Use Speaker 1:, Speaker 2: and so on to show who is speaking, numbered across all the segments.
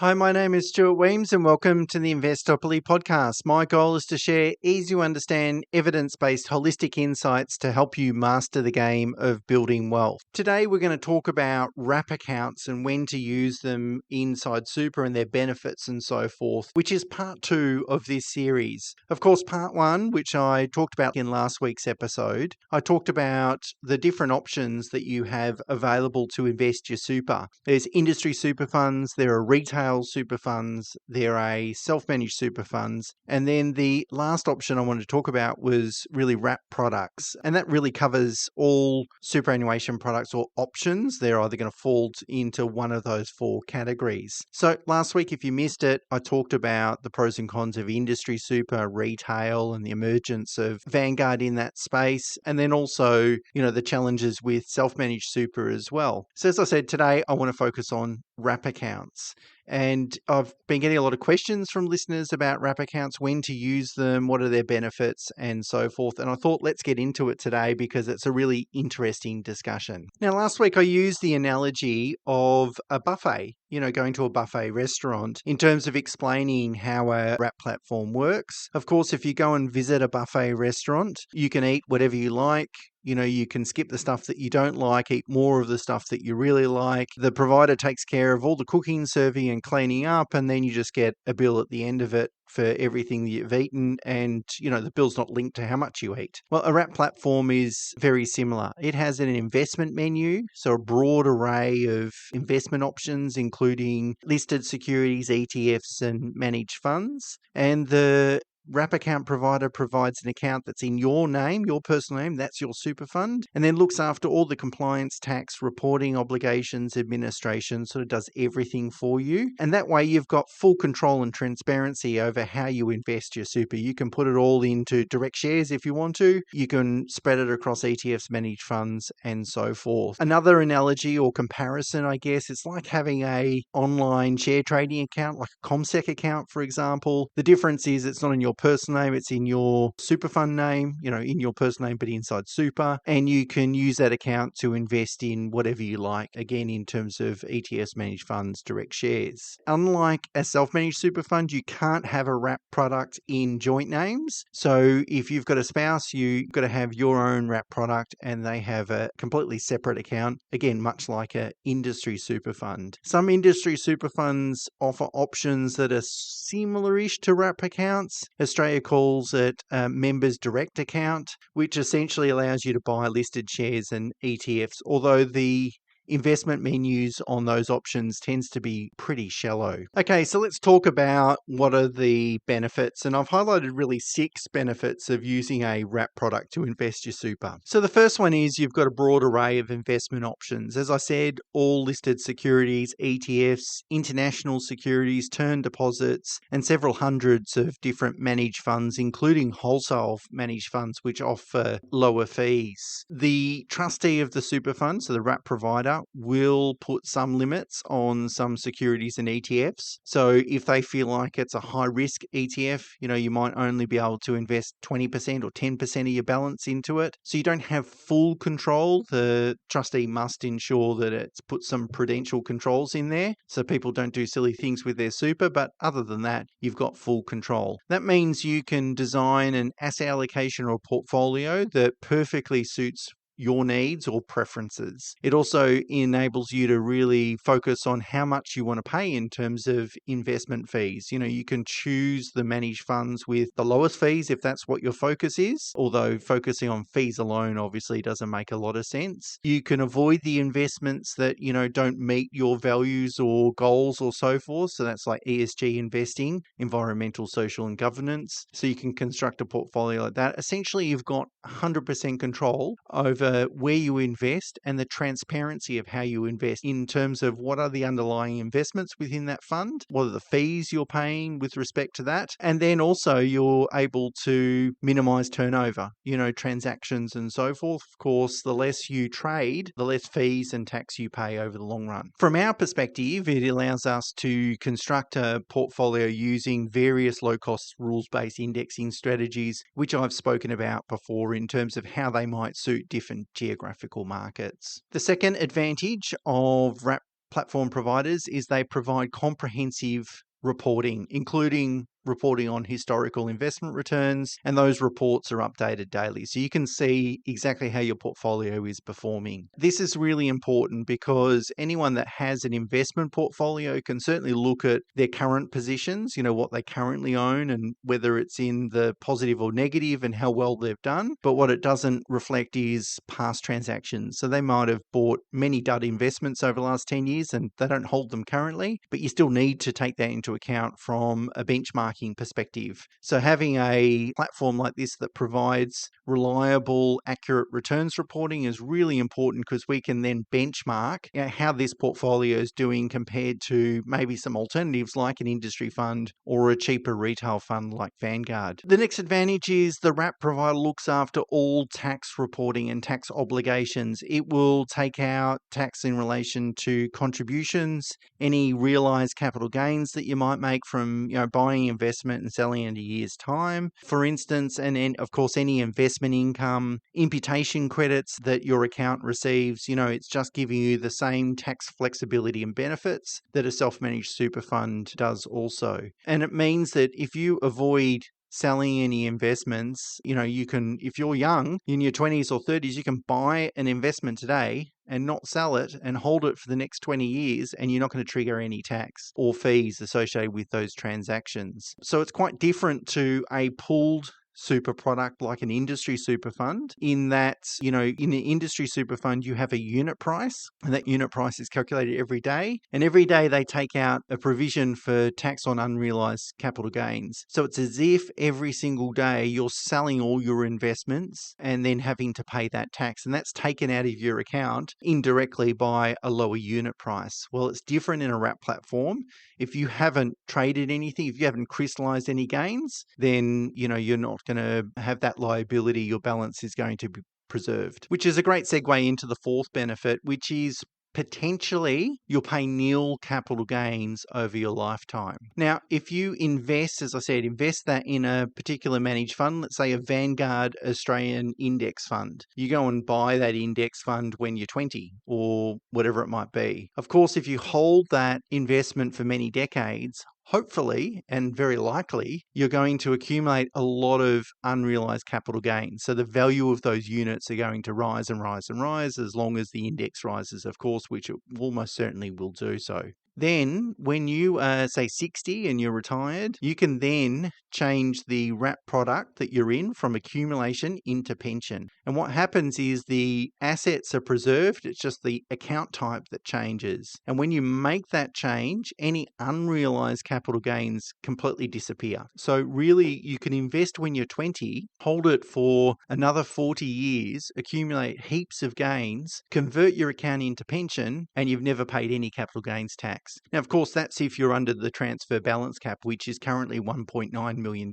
Speaker 1: Hi, my name is Stuart Wemyss and welcome to the Investopoly podcast. My goal is to share easy to understand evidence-based holistic insights to help you master the game of building wealth. Today we're going to talk about wrap accounts and when to use them inside super and their benefits and so forth, which is part 2 of this series. Of course, part 1, which I talked about in last week's episode, I talked about the different options that you have available to invest your super. There's industry super funds, there are retail super funds, there are self-managed super funds, and then the last option I wanted to talk about was really wrap products, and that really covers all superannuation products or options. They're either going to fall into one of those 4 categories. So last week, if you missed it, I talked about the pros and cons of industry super, retail, and the emergence of Vanguard in that space, and then also, the challenges with self-managed super as well. So as I said, today I want to focus on wrap accounts. And I've been getting a lot of questions from listeners about wrap accounts, when to use them, what are their benefits, and so forth. And I thought let's get into it today because it's a really interesting discussion. Now, last week I used the analogy of a buffet, going to a buffet restaurant in terms of explaining how a wrap platform works. Of course, if you go and visit a buffet restaurant, you can eat whatever you like. You can skip the stuff that you don't like, eat more of the stuff that you really like. The provider takes care of all the cooking, serving, and cleaning up, and then you just get a bill at the end of it for everything that you've eaten, and the bill's not linked to how much you eat. Well, a wrap platform is very similar. It has an investment menu, so a broad array of investment options, including listed securities, ETFs, and managed funds. And the wrap account provider provides an account that's in your name, your personal name, that's your super fund, and then looks after all the compliance, tax, reporting obligations, administration, sort of does everything for you. And that way you've got full control and transparency over how you invest your super. You can put it all into direct shares if you want to. You can spread it across ETFs, managed funds, and so forth. Another analogy or comparison, I guess, it's like having a online share trading account, like a CommSec account, for example. The difference is it's not in your personal name, it's in your super fund name, in your personal name, but inside super. And you can use that account to invest in whatever you like, again, in terms of ETFs, managed funds, direct shares. Unlike a self-managed super fund, you can't have a wrap product in joint names. So if you've got a spouse, you've got to have your own wrap product and they have a completely separate account, again, much like an industry super fund. Some industry super funds offer options that are similar-ish to wrap accounts. Australia calls it a members direct account, which essentially allows you to buy listed shares and ETFs, although the investment menus on those options tends to be pretty shallow. Okay, so let's talk about what are the benefits, and I've highlighted really 6 benefits of using a wrap product to invest your super. So the first one is you've got a broad array of investment options. As I said, all listed securities, ETFs, international securities, term deposits, and several hundreds of different managed funds, including wholesale managed funds, which offer lower fees. The trustee of the super fund, so the wrap provider, will put some limits on some securities and ETFs. So if they feel like it's a high risk ETF, you might only be able to invest 20% or 10% of your balance into it. So you don't have full control. The trustee must ensure that it's put some prudential controls in there so people don't do silly things with their super. But other than that, you've got full control. That means you can design an asset allocation or portfolio that perfectly suits your needs or preferences. It also enables you to really focus on how much you want to pay in terms of investment fees. You can choose the managed funds with the lowest fees if that's what your focus is, although focusing on fees alone obviously doesn't make a lot of sense. You can avoid the investments that, don't meet your values or goals or so forth. So that's like ESG investing, environmental, social, and governance. So you can construct a portfolio like that. Essentially, you've got 100% control over where you invest and the transparency of how you invest in terms of what are the underlying investments within that fund, what are the fees you're paying with respect to that, and then also you're able to minimize turnover, transactions and so forth. Of course, the less you trade, the less fees and tax you pay over the long run. From our perspective, it allows us to construct a portfolio using various low-cost rules-based indexing strategies, which I've spoken about before in terms of how they might suit different geographical markets. The second advantage of wrap platform providers is they provide comprehensive reporting, including reporting on historical investment returns, and those reports are updated daily. So you can see exactly how your portfolio is performing. This is really important because anyone that has an investment portfolio can certainly look at their current positions, what they currently own and whether it's in the positive or negative and how well they've done. But what it doesn't reflect is past transactions. So they might have bought many dud investments over the last 10 years and they don't hold them currently, but you still need to take that into account from a benchmarking perspective. So having a platform like this that provides reliable, accurate returns reporting is really important because we can then benchmark how this portfolio is doing compared to maybe some alternatives like an industry fund or a cheaper retail fund like Vanguard. The next advantage is the wrap provider looks after all tax reporting and tax obligations. It will take out tax in relation to contributions, any realized capital gains that you might make from buying investment and selling in a year's time, for instance, and then of course any investment income, imputation credits that your account receives. It's just giving you the same tax flexibility and benefits that a self-managed super fund does also. And it means that if you avoid selling any investments, you can, if you're young, in your 20s or 30s, you can buy an investment today and not sell it and hold it for the next 20 years, and you're not going to trigger any tax or fees associated with those transactions. So it's quite different to a pooled super product like an industry super fund in that, in an industry super fund, you have a unit price and that unit price is calculated every day. And every day they take out a provision for tax on unrealized capital gains. So it's as if every single day you're selling all your investments and then having to pay that tax. And that's taken out of your account indirectly by a lower unit price. Well, it's different in a wrap platform. If you haven't traded anything, if you haven't crystallized any gains, then, you're not going to have that liability. Your balance is going to be preserved, which is a great segue into the fourth benefit, which is potentially you'll pay nil capital gains over your lifetime. Now, if you invest, as I said, invest that in a particular managed fund, let's say a Vanguard Australian index fund. You go and buy that index fund when you're 20 or whatever it might be. Of course, if you hold that investment for many decades, hopefully, and very likely, you're going to accumulate a lot of unrealized capital gains. So the value of those units are going to rise and rise and rise as long as the index rises, of course, which it almost certainly will do so. Then when you are, say, 60 and you're retired, you can then change the wrap product that you're in from accumulation into pension. And what happens is the assets are preserved. It's just the account type that changes. And when you make that change, any unrealized capital gains completely disappear. So really, you can invest when you're 20, hold it for another 40 years, accumulate heaps of gains, convert your account into pension, and you've never paid any capital gains tax. Now, of course, that's if you're under the transfer balance cap, which is currently $1.9 million.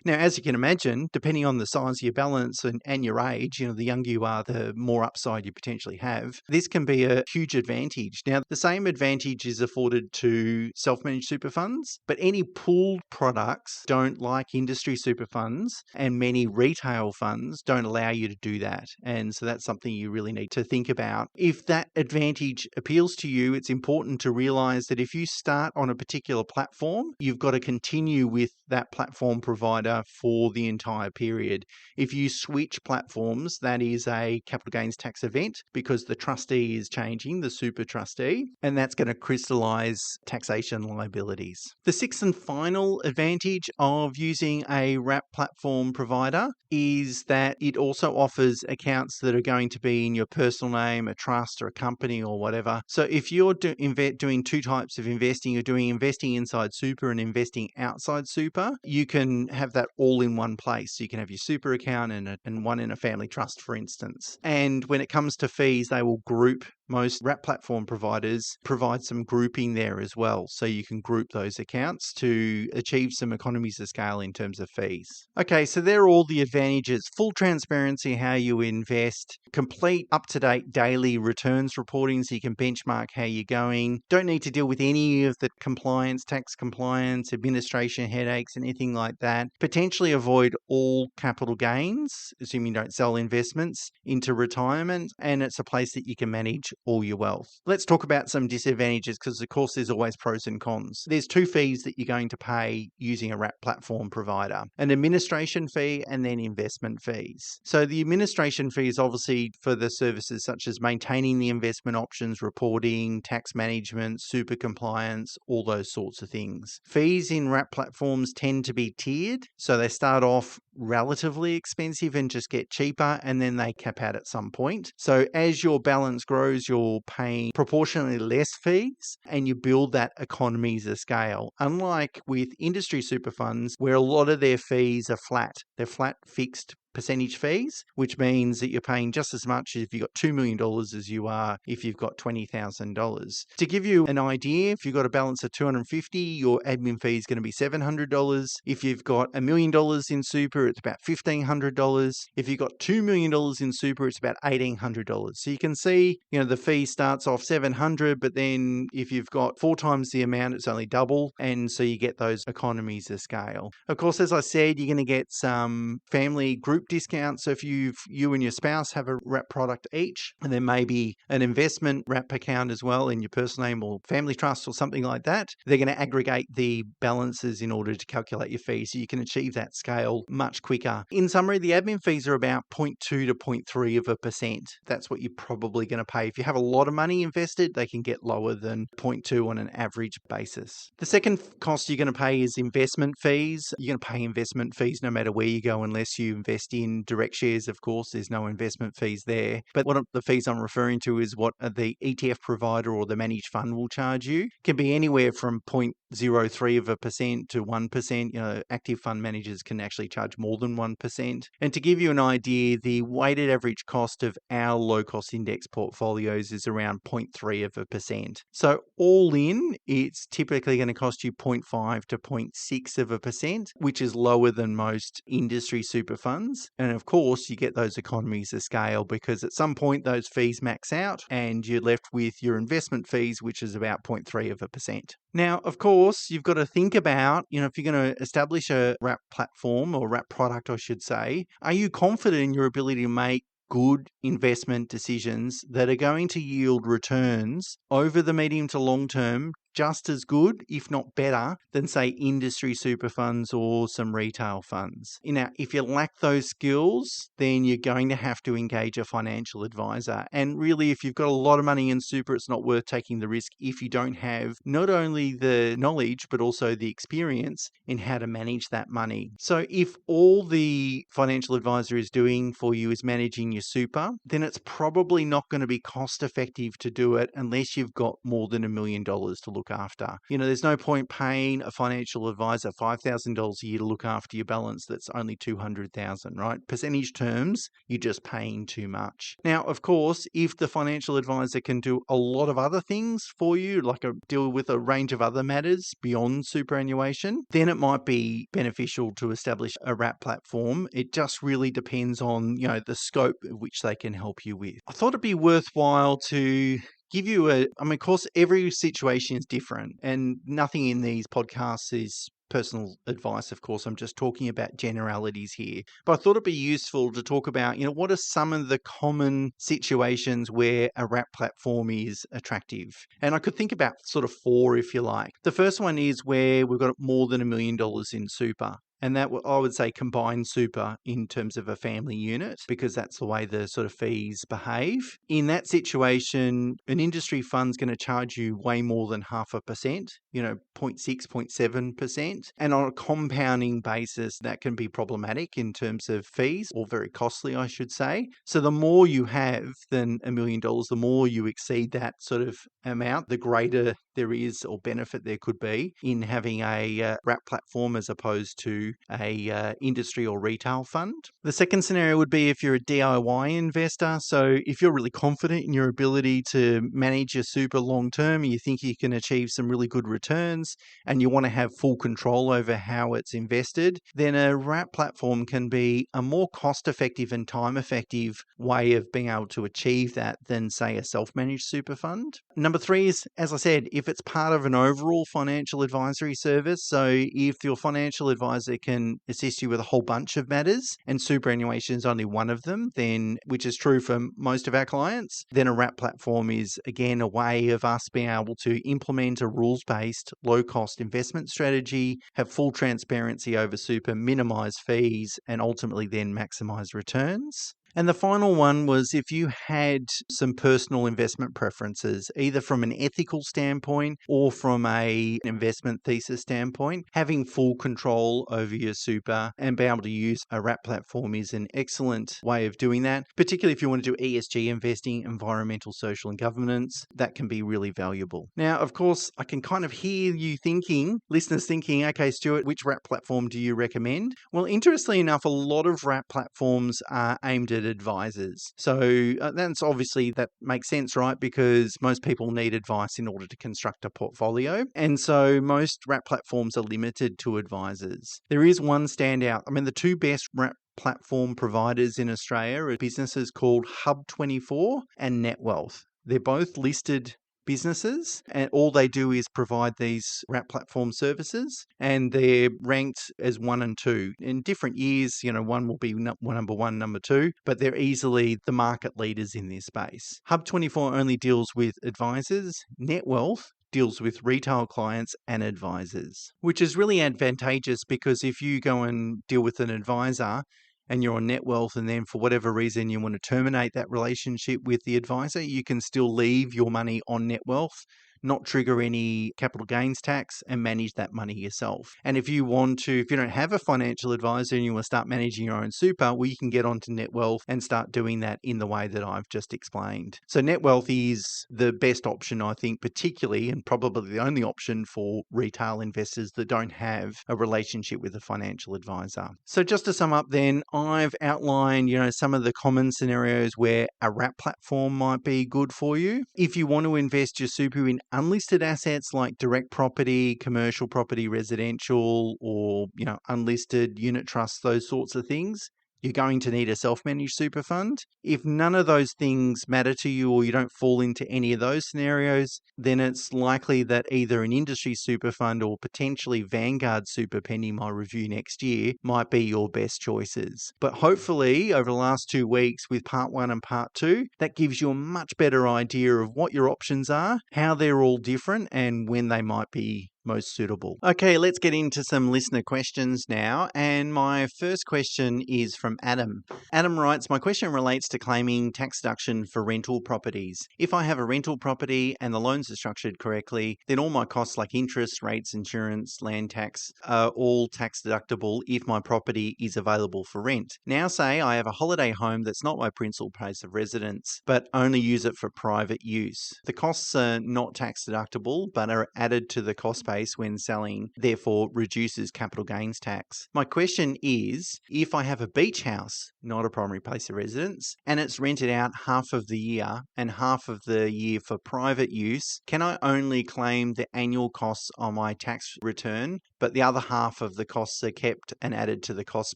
Speaker 1: Now, as you can imagine, depending on the size of your balance and your age, the younger you are, the more upside you potentially have. This can be a huge advantage. Now, the same advantage is afforded to self-managed super funds, but any pooled products don't, like industry super funds, and many retail funds don't allow you to do that. And so that's something you really need to think about. If that advantage appeals to you, it's important to realize that if you start on a particular platform, you've got to continue with that platform provider for the entire period. If you switch platforms, that is a capital gains tax event because the trustee is changing, the super trustee, and that's going to crystallize taxation liabilities. The sixth and final advantage of using a wrap platform provider is that it also offers accounts that are going to be in your personal name, a trust or a company or whatever. So if you're doing two types of investing, you're doing investing inside super and investing outside super, you can have that all in one place. So you can have your super account and one in a family trust, for instance. And when it comes to fees, they will group. Most wrap platform providers provide some grouping there as well. So you can group those accounts to achieve some economies of scale in terms of fees. Okay, so there are all the advantages. Full transparency how you invest, complete up-to-date daily returns reporting so you can benchmark how you're going. Don't need to deal with any of the compliance, tax compliance, administration headaches, anything like that. Potentially avoid all capital gains, assuming you don't sell investments into retirement. And it's a place that you can manage all your wealth. Let's talk about some disadvantages because, of course, there's always pros and cons. There's two fees that you're going to pay using a wrap platform provider, an administration fee and then investment fees. So the administration fee is obviously for the services such as maintaining the investment options, reporting, tax management, super compliance, all those sorts of things. Fees in wrap platforms tend to be tiered, so they start off relatively expensive and just get cheaper, and then they cap out at some point. So as your balance grows, you're paying proportionally less fees and you build that economies of scale. Unlike with industry super funds, where a lot of their fees are flat, they're flat fixed percentage fees, which means that you're paying just as much if you've got $2 million as you are if you've got $20,000. To give you an idea, if you've got a balance of $250, your admin fee is going to be $700. If you've got $1 million in super, it's about $1,500. If you've got $2 million in super, it's about $1,800. So you can see, the fee starts off $700, but then if you've got 4 times the amount, it's only double. And so you get those economies of scale. Of course, as I said, you're going to get some family group discounts. So if you and your spouse have a wrap product each, and there may be an investment wrap account as well in your personal name or family trust or something like that, they're going to aggregate the balances in order to calculate your fees, so you can achieve that scale much quicker. In summary, the admin fees are about 0.2 to 0.3%. That's what you're probably going to pay. If you have a lot of money invested, they can get lower than 0.2 on an average basis. The second cost you're going to pay is investment fees. You're going to pay investment fees no matter where you go, unless you invest in direct shares. Of course, there's no investment fees there. But what the fees I'm referring to is what the ETF provider or the managed fund will charge you. It can be anywhere from 0.03% to 1%. Active fund managers can actually charge more than 1%. And to give you an idea, the weighted average cost of our low-cost index portfolios is around 0.3%. So all in, it's typically going to cost you 0.5 to 0.6%, which is lower than most industry super funds. And of course, you get those economies of scale because at some point those fees max out and you're left with your investment fees, which is about 0.3%. Now, of course, you've got to think about, if you're going to establish a wrap platform or wrap product, I should say, are you confident in your ability to make good investment decisions that are going to yield returns over the medium to long term just as good, if not better, than, say, industry super funds or some retail funds? If you lack those skills, then you're going to have to engage a financial advisor. And really, if you've got a lot of money in super, it's not worth taking the risk if you don't have not only the knowledge, but also the experience in how to manage that money. So if all the financial advisor is doing for you is managing your super, then it's probably not going to be cost effective to do it unless you've got more than $1 million to look after. There's no point paying a financial advisor $5,000 a year to look after your balance that's only $200,000, right? Percentage terms, you're just paying too much. Now, of course, if the financial advisor can do a lot of other things for you, like deal with a range of other matters beyond superannuation, then it might be beneficial to establish a wrap platform. It just really depends on, the scope of which they can help you with. I thought it'd be worthwhile to give you of course, every situation is different and nothing in these podcasts is personal advice. Of course, I'm just talking about generalities here. But I thought it'd be useful to talk about, what are some of the common situations where a wrap platform is attractive? And I could think about sort of 4, if you like. The first one is where we've got more than $1 million in super. And that, I would say, combined super in terms of a family unit, because that's the way the sort of fees behave. In that situation, an industry fund's going to charge you way more than 0.5%, 0.6, 0.7%. And on a compounding basis, that can be problematic in terms of fees, or very costly, I should say. So the more you have than $1 million, the more you exceed that sort of amount, the greater there is or benefit there could be in having a wrap platform as opposed to a industry or retail fund. The second scenario would be if you're a DIY investor. So if you're really confident in your ability to manage your super long term, you think you can achieve some really good returns and you want to have full control over how it's invested, then a wrap platform can be a more cost-effective and time-effective way of being able to achieve that than, say, a self-managed super fund. Number 3 is, as I said, if if it's part of an overall financial advisory service. So if your financial advisor can assist you with a whole bunch of matters and superannuation is only one of them, then, which is true for most of our clients, then a wrap platform is again a way of us being able to implement a rules-based, low-cost investment strategy, have full transparency over super, minimize fees, and ultimately then maximize returns. And the final one was if you had some personal investment preferences, either from an ethical standpoint or from an investment thesis standpoint, having full control over your super and be able to use a wrap platform is an excellent way of doing that, particularly if you want to do ESG investing, environmental, social, and governance. That can be really valuable. Now, of course, I can kind of hear you thinking, listeners thinking, okay, Stuart, which wrap platform do you recommend? Well, interestingly enough, a lot of wrap platforms are aimed at advisors. So that's obviously, that makes sense, right? Because most people need advice in order to construct a portfolio. And so most wrap platforms are limited to advisors. There is one standout. I mean, the two best wrap platform providers in Australia are businesses called Hub24 and Netwealth. They're both listed businesses, and all they do is provide these wrap platform services, and they're ranked as 1 and 2 in different years. One will be number 1, number 2, but they're easily the market leaders in this space. Hub24 only deals with advisors. Netwealth deals with retail clients and advisors, which is really advantageous because if you go and deal with an advisor and you're on Netwealth, and then for whatever reason you want to terminate that relationship with the advisor, you can still leave your money on Netwealth, not trigger any capital gains tax, and manage that money yourself. And if you don't have a financial advisor and you want to start managing your own super, well, you can get onto Netwealth and start doing that in the way that I've just explained. So Netwealth is the best option, I think, particularly, and probably the only option for retail investors that don't have a relationship with a financial advisor. So just to sum up then, I've outlined, some of the common scenarios where a wrap platform might be good for you. If you want to invest your super in unlisted assets like direct property, commercial property, residential, or, unlisted unit trusts, those sorts of things, you're going to need a self-managed super fund. If none of those things matter to you or you don't fall into any of those scenarios, then it's likely that either an industry super fund or potentially Vanguard super, pending my review next year, might be your best choices. But hopefully over the last 2 weeks with part 1 and part 2, that gives you a much better idea of what your options are, how they're all different, and when they might be most suitable. Okay, let's get into some listener questions now. And my first question is from Adam. Adam writes, my question relates to claiming tax deduction for rental properties. If I have a rental property and the loans are structured correctly, then all my costs like interest, rates, insurance, land tax are all tax deductible if my property is available for rent. Now say I have a holiday home that's not my principal place of residence, but only use it for private use. The costs are not tax deductible, but are added to the cost base when selling, therefore reduces capital gains tax. My question is, if I have a beach house, not a primary place of residence, and it's rented out half of the year and half of the year for private use, can I only claim the annual costs on my tax return, but the other half of the costs are kept and added to the cost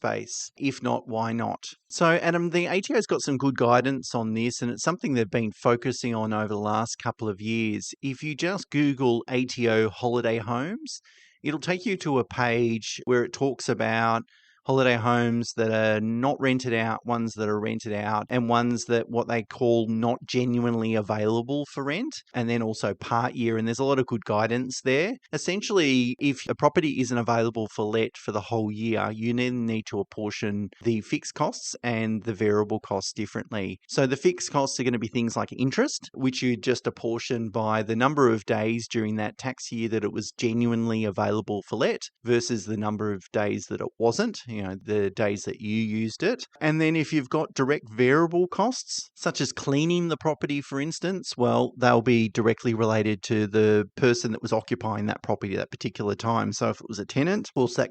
Speaker 1: base? If not, why not? So Adam, the ATO's got some good guidance on this, and it's something they've been focusing on over the last couple of years. If you just Google ATO holiday homes, it'll take you to a page where it talks about holiday homes that are not rented out, ones that are rented out, and ones that what they call not genuinely available for rent, and then also part year. And there's a lot of good guidance there. Essentially, if a property isn't available for let for the whole year, you then need to apportion the fixed costs and the variable costs differently. So the fixed costs are going to be things like interest, which you just apportion by the number of days during that tax year that it was genuinely available for let versus the number of days that it wasn't, the days that you used it. And then if you've got direct variable costs, such as cleaning the property, for instance, well, they'll be directly related to the person that was occupying that property at that particular time. So if it was a tenant, of course, that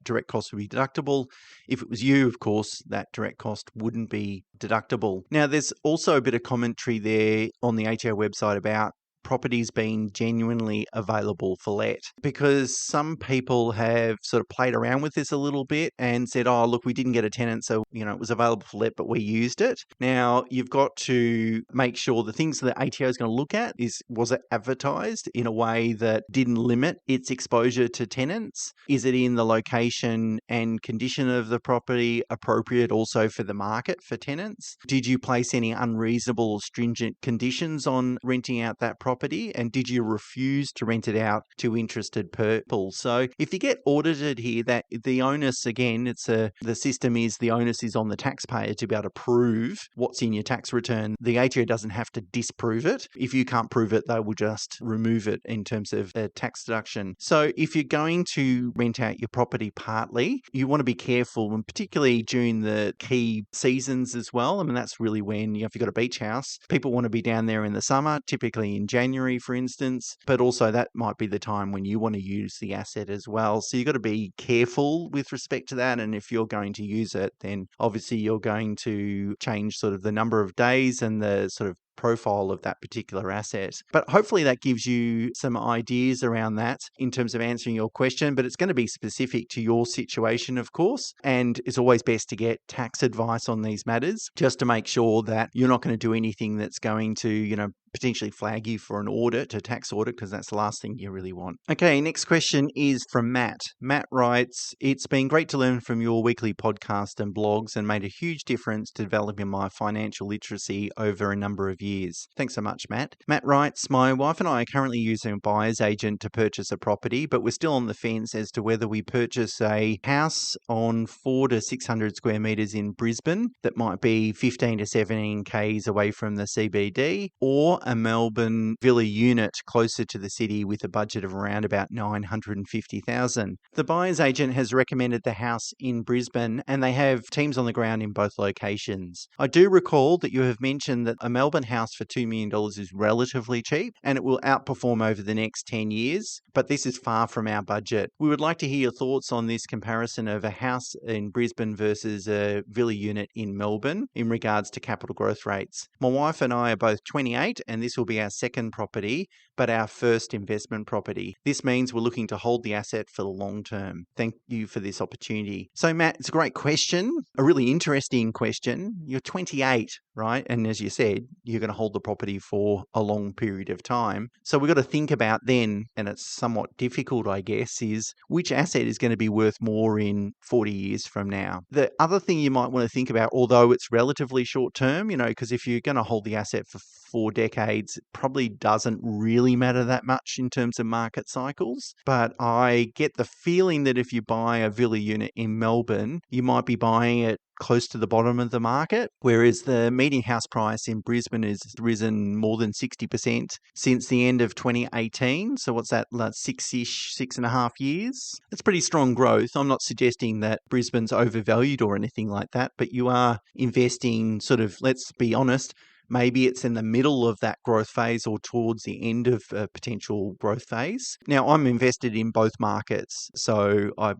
Speaker 1: direct cost would be deductible. If it was you, of course, that direct cost wouldn't be deductible. Now, there's also a bit of commentary there on the ATO website about properties being genuinely available for let, because some people have sort of played around with this a little bit and said, oh, look, we didn't get a tenant, so, it was available for let, but we used it. Now, you've got to make sure the things that ATO is going to look at is, was it advertised in a way that didn't limit its exposure to tenants? Is it in the location and condition of the property appropriate also for the market for tenants? Did you place any unreasonable or stringent conditions on renting out that property? And did you refuse to rent it out to interested people? So if you get audited here, that the onus, again, the system is the onus is on the taxpayer to be able to prove what's in your tax return. The ATO doesn't have to disprove it. If you can't prove it, they will just remove it in terms of a tax deduction. So if you're going to rent out your property partly, you want to be careful, and particularly during the key seasons as well. I mean, that's really when, if you've got a beach house, people want to be down there in the summer, typically in January, for instance, but also that might be the time when you want to use the asset as well. So you've got to be careful with respect to that. And if you're going to use it, then obviously you're going to change sort of the number of days and the sort of profile of that particular asset. But hopefully that gives you some ideas around that in terms of answering your question, but it's going to be specific to your situation, of course, and it's always best to get tax advice on these matters just to make sure that you're not going to do anything that's going to, potentially flag you for an audit, a tax audit, because that's the last thing you really want. Okay, next question is from Matt. Matt writes, it's been great to learn from your weekly podcast and blogs and made a huge difference to developing my financial literacy over a number of years. Thanks so much, Matt. Matt writes, my wife and I are currently using a buyer's agent to purchase a property, but we're still on the fence as to whether we purchase a house on 400 to 600 square metres in Brisbane that might be 15 to 17 k's away from the CBD, or a Melbourne villa unit closer to the city with a budget of around about $950,000. The buyer's agent has recommended the house in Brisbane, and they have teams on the ground in both locations. I do recall that you have mentioned that a Melbourne house for $2 million is relatively cheap and it will outperform over the next 10 years, but this is far from our budget. We would like to hear your thoughts on this comparison of a house in Brisbane versus a villa unit in Melbourne in regards to capital growth rates. My wife and I are both 28, and this will be our second property, but our first investment property. This means we're looking to hold the asset for the long term. Thank you for this opportunity. So, Matt, it's a great question, a really interesting question. You're 28, right? And as you said, you're going to hold the property for a long period of time. So we've got to think about then, and it's somewhat difficult, I guess, is which asset is going to be worth more in 40 years from now. The other thing you might want to think about, although it's relatively short term, because if you're going to hold the asset for 4 decades, it probably doesn't really matter that much in terms of market cycles. But I get the feeling that if you buy a villa unit in Melbourne, you might be buying it close to the bottom of the market, whereas the median house price in Brisbane has risen more than 60% since the end of 2018. So what's that, like 6.5 years? That's pretty strong growth. I'm not suggesting that Brisbane's overvalued or anything like that, but you are investing sort of, let's be honest, maybe it's in the middle of that growth phase or towards the end of a potential growth phase. Now, I'm invested in both markets, so I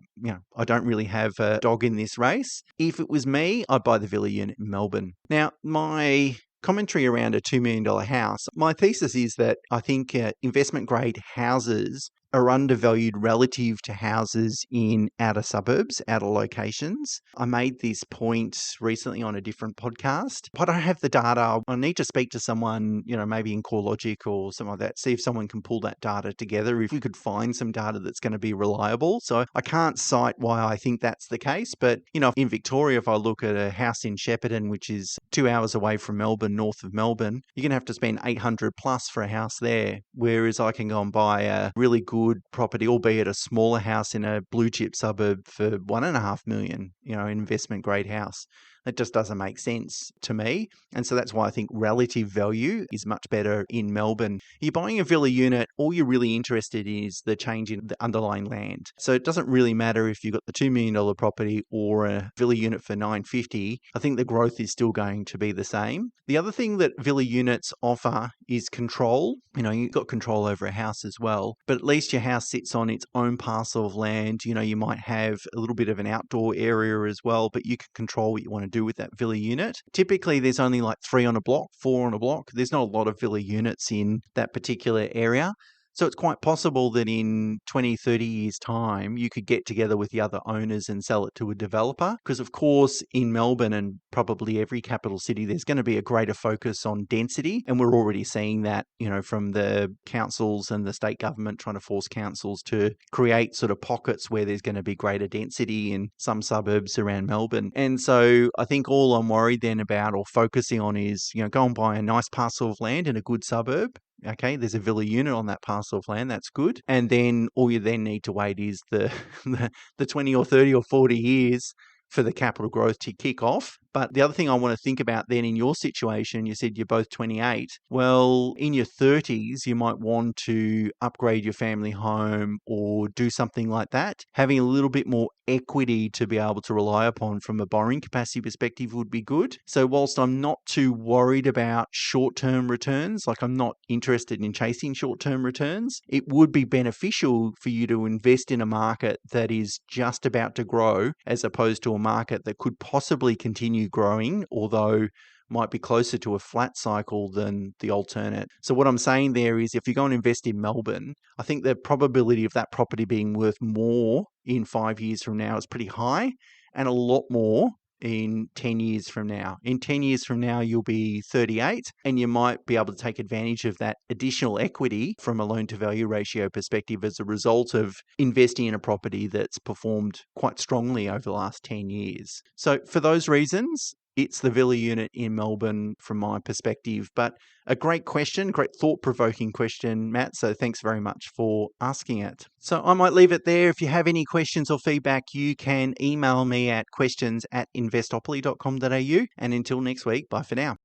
Speaker 1: don't really have a dog in this race. If it was me, I'd buy the villa unit in Melbourne. Now, my commentary around a $2 million house, my thesis is that I think investment grade houses are undervalued relative to houses in outer suburbs, outer locations. I made this point recently on a different podcast, but I don't have the data. I need to speak to someone, maybe in CoreLogic or something like that, see if someone can pull that data together, if we could find some data that's going to be reliable. So I can't cite why I think that's the case, but, in Victoria, if I look at a house in Shepparton, which is 2 hours away from Melbourne, north of Melbourne, you're going to have to spend $800 plus for a house there, whereas I can go and buy a really good property, albeit a smaller house in a blue chip suburb for $1.5 million, investment grade house. That just doesn't make sense to me. And so that's why I think relative value is much better in Melbourne. You're buying a villa unit, all you're really interested in is the change in the underlying land. So it doesn't really matter if you've got the $2 million property or a villa unit for $950. I think the growth is still going to be the same. The other thing that villa units offer is control. You've got control over a house as well, but at least your house sits on its own parcel of land. You might have a little bit of an outdoor area as well, but you can control what you want to do with that villa unit. Typically, there's only like 3 on a block, 4 on a block. There's not a lot of villa units in that particular area. So it's quite possible that in 20, 30 years' time, you could get together with the other owners and sell it to a developer. Because, of course, in Melbourne and probably every capital city, there's going to be a greater focus on density. And we're already seeing that, from the councils and the state government trying to force councils to create sort of pockets where there's going to be greater density in some suburbs around Melbourne. And so I think all I'm worried then about or focusing on is, go and buy a nice parcel of land in a good suburb. Okay, there's a villa unit on that parcel of land. That's good. And then all you then need to wait is the 20 or 30 or 40 years for the capital growth to kick off. But the other thing I want to think about then in your situation, you said you're both 28. Well, in your 30s, you might want to upgrade your family home or do something like that. Having a little bit more equity to be able to rely upon from a borrowing capacity perspective would be good. So whilst I'm not too worried about short-term returns, like I'm not interested in chasing short-term returns, it would be beneficial for you to invest in a market that is just about to grow as opposed to a market that could possibly continue growing, although might be closer to a flat cycle than the alternate. So what I'm saying there is if you go and invest in Melbourne, I think the probability of that property being worth more in 5 years from now is pretty high, and a lot more in 10 years from now. In 10 years from now, you'll be 38 and you might be able to take advantage of that additional equity from a loan to value ratio perspective as a result of investing in a property that's performed quite strongly over the last 10 years. So for those reasons, it's the villa unit in Melbourne from my perspective. But a great question, great thought-provoking question, Matt. So thanks very much for asking it. So I might leave it there. If you have any questions or feedback, you can email me at questions@investopoly.com.au. And until next week, bye for now.